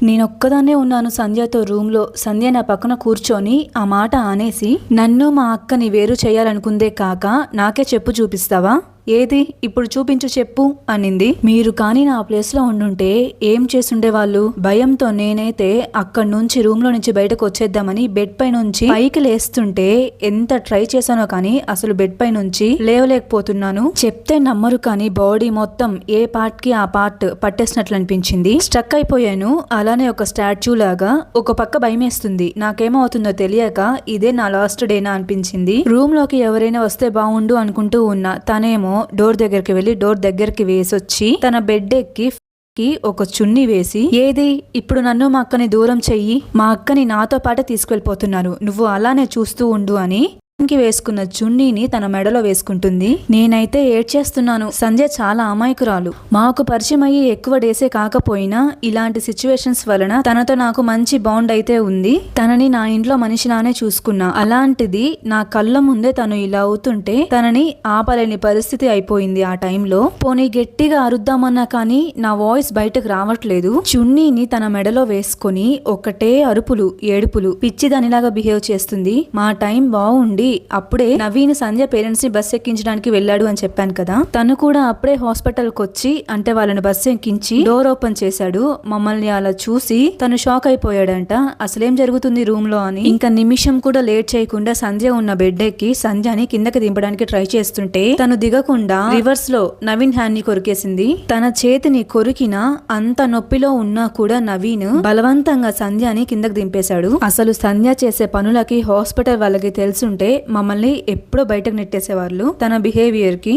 నేనొక్కదాన్నే ఉన్నాను సంధ్యతో రూమ్లో. సంధ్య నా పక్కన కూర్చొని ఆ మాట అనేసి, నన్ను మా అక్కని వేరు చేయాలనుకుందే కాక నాకే చెప్పు చూపిస్తావా? ఏది ఇప్పుడు చూపించు చెప్పు అనింది. మీరు కానీ నా ప్లేస్లో ఉండుంటే ఏం చేసుండేవాళ్ళు? భయంతో నేనైతే అక్కడి నుంచి రూమ్లో నుంచి బయటకు వచ్చేద్దామని బెడ్ పై నుంచి పైకి లేస్తుంటే ఎంత ట్రై చేశానో కానీ అసలు బెడ్ పై నుంచి లేవలేకపోతున్నాను. చెప్తే నమ్మరు కానీ బాడీ మొత్తం ఏ పార్ట్ కి ఆ పార్ట్ పట్టేసినట్లు అనిపించింది. స్టక్ అయిపోయాను. అలానే ఒక స్టాచ్యూ లాగా. ఒక పక్క భయమేస్తుంది. నాకేమవుతుందో తెలియక ఇదే నా లాస్ట్ డేనా అనిపించింది. రూమ్ లోకి ఎవరైనా వస్తే బాగుండు అనుకుంటూ ఉన్నా. తనేమో డోర్ దగ్గరికి వెళ్లి డోర్ దగ్గరికి వేసొచ్చి తన బెడ్ ఎక్కి ఒక చున్నీ వేసి, ఏది ఇప్పుడు నన్ను మా అక్కని దూరం చెయ్యి, మా అక్కని నాతో పాటే తీసుకెళ్లిపోతున్నారు, నువ్వు అలానే చూస్తూ ఉండు అని వేసుకున్న చున్నీని తన మెడలో వేసుకుంటుంది. నేనైతే ఏడ్చేస్తున్నాను. సంధ్య చాలా అమాయకురాలు. మాకు పరిచయం అయ్యి ఎక్కువ డేసే కాకపోయినా ఇలాంటి సిచ్యువేషన్స్ వలన తనతో నాకు మంచి బాండ్ అయితే ఉంది. తనని నా ఇంట్లో మనిషిలానే చూసుకున్నా. అలాంటిది నా కళ్ళ ముందే తను ఇలా అవుతుంటే తనని ఆపలేని పరిస్థితి అయిపోయింది. ఆ టైంలో పోనీ గట్టిగా అరుద్దామన్నా కానీ నా వాయిస్ బయటకు రావట్లేదు. చున్నీని తన మెడలో వేసుకుని ఒకటే అరుపులు, ఏడుపులు, పిచ్చిదానిలాగా బిహేవ్ చేస్తుంది. మా టైం బాగుండి అప్పుడే నవీన్ సంధ్య పేరెంట్స్ ని బస్ ఎక్కించడానికి వెళ్ళాడు అని చెప్పాను కదా. తను కూడా అప్పుడే హాస్పిటల్ కి వచ్చి అంటే వాళ్ళని బస్సు ఎక్కించి డోర్ ఓపెన్ చేశాడు. మమ్మల్ని అలా చూసి తను షాక్ అయిపోయాడంట. అసలేం జరుగుతుంది రూమ్ లో అని. ఇంకా నిమిషం కూడా లేట్ చేయకుండా సంధ్య ఉన్న బెడ్ ఎక్కి సంధ్యని కిందకి దింపడానికి ట్రై చేస్తుంటే తను దిగకుండా రివర్స్ లో నవీన్ హ్యాండ్ ని కొరికేసింది. తన చేతిని కొరికిన అంత నొప్పిలో ఉన్నా కూడా నవీన్ బలవంతంగా సంధ్యని కిందకి దింపేశాడు. అసలు సంధ్య చేసే పనులకి హాస్పిటల్ వాళ్ళకి తెలుసుంటే మమ్మల్ని ఎప్పుడో బయటకు నెట్టేసేవాళ్ళు తన బిహేవియర్ కి.